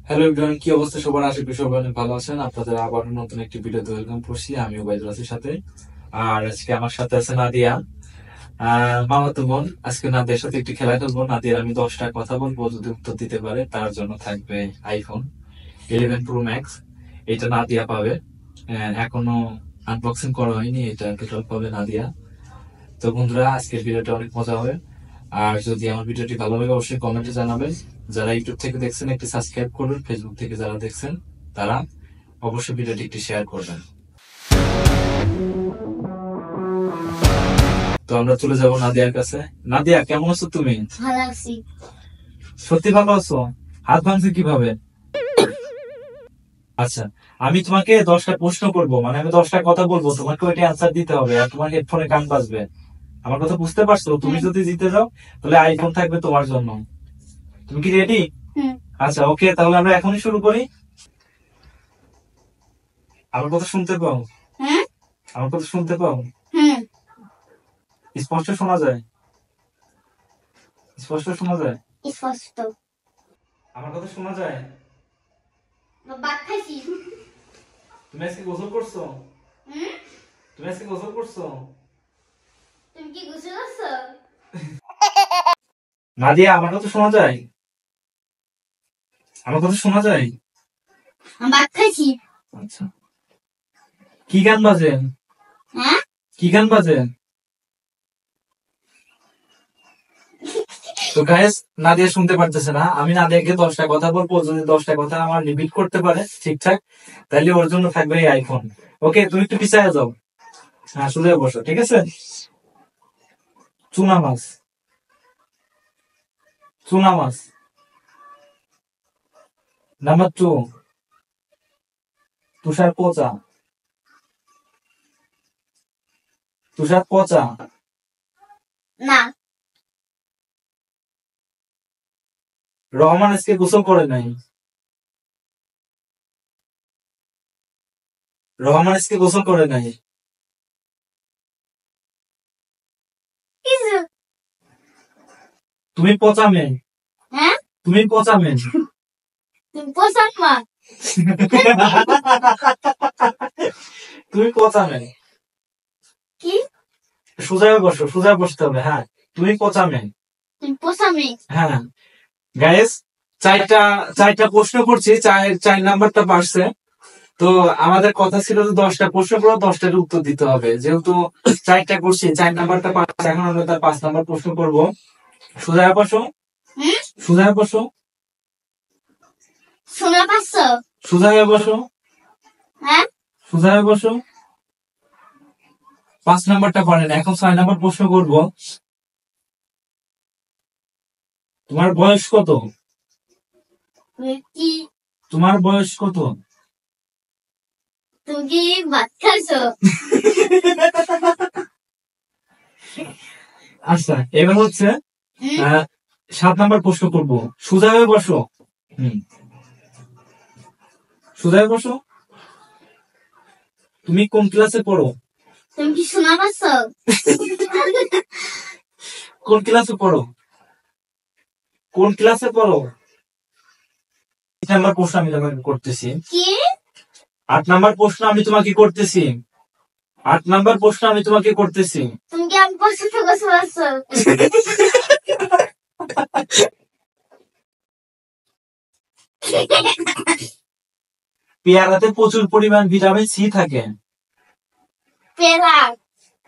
Hello everyone, কি অবস্থা সবার? আশা করি সবাই অনেক ভালো আছেন। আপনাদের আবার নতুন একটি ভিডিওতে ওয়েলকাম করছি। আমি ওবাইদুল আসির সাথে, আর আজকে আমার সাথে আছে নাদিয়া, মামাতো বোন। আজকে নাদিয়ার সাথে একটি খেলা খেলবো। নাদিয়ার আমি 10টা কথা বলবো, যদি উত্তর দিতে পারে তার জন্য থাকবে আইফোন 11 প্রো ম্যাক্স। এটা নাদিয়া পাবে। এখনো আনবক্সিং করা হয়নি, এটা টোটাল পাবে নাদিয়া। তো বন্ধুরা, আজকের ভিডিওটা অনেক মজা হবে। আর যদি আমার ভিডিওটি ভালো লাগে অবশ্যই কমেন্টে জানাবেন। যারা ইউটিউব থেকে দেখছেন একটি সাবস্ক্রাইব করবেন, ফেসবুক থেকে যারা দেখছেন তারা অবশ্যই ভিডিওটি একটি শেয়ার করবেন। তো আমরা চলে যাব নাদিয়ার কাছে। নাদিয়া, কেমন আছো তুমি? ভালো আছি। সত্যি ভালো আছো? হাত ভাঙছে কিভাবে? আচ্ছা, আমি তোমাকে 10টা প্রশ্ন করবো, মানে আমি 10টা কথা বলবো, তোমাকে ওইটা অ্যান্সার দিতে হবে, আর তোমার হেডফোনে গান বাজবে। আমার কথা বুঝতে পারছো? তুমি যদি জিতে যাও তাহলে আইফোন থাকবে তোমার জন্য। তুমি কি রেডি? আচ্ছা, ওকে, তাহলে আমরা এখনই শুরু করি। আমার কথা শুনতে পাও? আমার কথা শুনতে পাও? স্পষ্ট শোনা যায়? স্পষ্ট শোনা যায়? স্পষ্ট। আমার কথা শোনা যায়? ভাত খাইছি। তুমি আজকে গোসল করছো? তুমি আজকে গোসল করছো? তুমি কি গোসল করছো? নাদিয়া, আমার কথা শোনা যায়? আমার কথা শোনা যায়? ভাত খাইছি। আচ্ছা, কি গান বাজে? কি গান বাজে? তো গাইস, নাদিয়া শুনতে পারতেছে না। আমি নাদিয়াকে 10টা কথা বলবো, যদি 10টা কথা আমার রিপিট করতে পারে ঠিকঠাক, তাহলে ওর জন্য থাকবে এই আইফোন। ওকে, তুমি একটু পিছায় যাও। হ্যাঁ, সোজা বসো, ঠিক আছে? চুনা মাছ। চুনা মাছ। নাম্বার 2, তুষার পচা। তুষার পচা। না। রহমান আজকে গোসল করে নাই। রহমান আজকে গোসল করে নাই। কিছু। তুমি পচা মেয়ে। তুমি পচা মেয়ে। তুমি পোষাক মা। তুমি পচা মেয়ে। কি? সোজা বসো, সোজা বসতে হবে। হ্যাঁ, তুমি পচা মেয়ে। তুমি পোষা মেয়ে। হ্যাঁ গাইস, চারটা প্রশ্ন করছি, 4 নাম্বারটা পারছে। তো আমাদের কথা ছিল যে 10টা প্রশ্ন করো, 10টার উত্তর দিতে হবে। যেহেতু 4টা করছি, 4 নাম্বারটা পারছে, এখন আমরা তার 5 নাম্বার প্রশ্ন করবো। সোজা বসো। সোজা বসো। শোনা পাচ্ছ? সোজা বসো। সোজা বসো। 5 নাম্বারটা পারেন, এখন 6 নাম্বার প্রশ্ন করবো। তোমার বয়স কত? কি? তোমার বয়স কত? তুমি কি ভাত খাইছো? আচ্ছা, এবার হচ্ছে 7 নাম্বার প্রশ্ন করবো। সোজা হয়ে বসো। সোজা হয়ে বসো। তুমি কোন ক্লাসে পড়ো? তুমি কি শোনা পাচ্ছ? কোন ক্লাসে পড়ো? কোন ক্লাসে পড়ো? 8 নাম্বার প্রশ্ন আমি তোমাকে করতেছি। কি? 8 নাম্বার প্রশ্ন আমি তোমাকে করতেছি। 8 নাম্বার প্রশ্ন আমি তোমাকে করতেছি। তুমি কি আমি পছন্দ করতে পারছো? পেয়ারাতে প্রচুর পরিমাণ ভিটামিন সি থাকে। পেলা।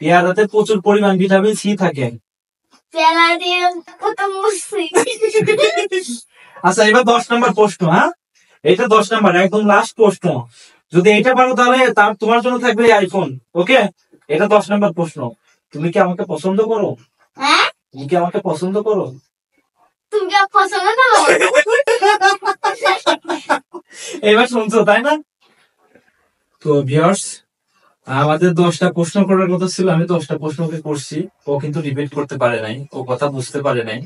পেয়ারাতে প্রচুর পরিমাণ ভিটামিন সি থাকে। পেলা দিয়ে কত মুসি। আচ্ছা, এবার 10 নাম্বার প্রশ্ন। হ্যাঁ, এটা 10 নাম্বার, একদম লাস্ট প্রশ্ন। যদি এটা পারো তাহলে তোমার জন্য থাকবে আইফোন। ওকে, এটা 10 নাম্বার প্রশ্ন। তুমি কি আমাকে পছন্দ করো? তুমি কি আমাকে পছন্দ করো? তুমি কি পছন্দ করো? এবার শুনছো, তাই না? তো ভিউয়ার্স, আমাদের 10টা প্রশ্ন করার কথা ছিল, আমি 10টা প্রশ্নকে করছি। ও কিন্তু রিপিট করতে পারে নাই, ও কথা বুঝতে পারে নাই।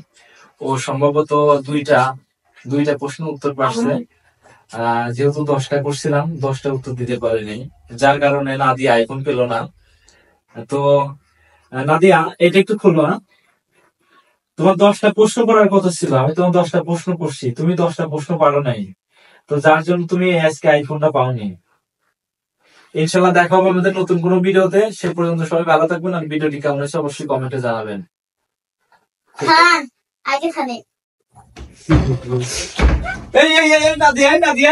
ও সম্ভবত দুইটা প্রশ্ন উত্তর পারছে। যেহেতু 10টা করছিলাম, 10টা উত্তর দিতে পারেনি, যার কারণে নাদিয়া আইফোন পেল না। তো নাদিয়া, এটা একটু খোলো। তোমার 10টা প্রশ্ন করার কথা ছিল, আমি তোমার 10টা প্রশ্ন করছি, তুমি 10টা প্রশ্ন পারো নাই। তো যার জন্য তুমি আজকে আইফোনটা পাওনি। ইনশাল্লাহ দেখা হবে আমাদের নতুন কোনো ভিডিওতে। সে পর্যন্ত সবাই ভালো থাকবেন, আর ভিডিওটি কেমন হয়েছে অবশ্যই কমেন্টে জানাবেন। হ্যাঁ আগে খানে এই নাদিয়া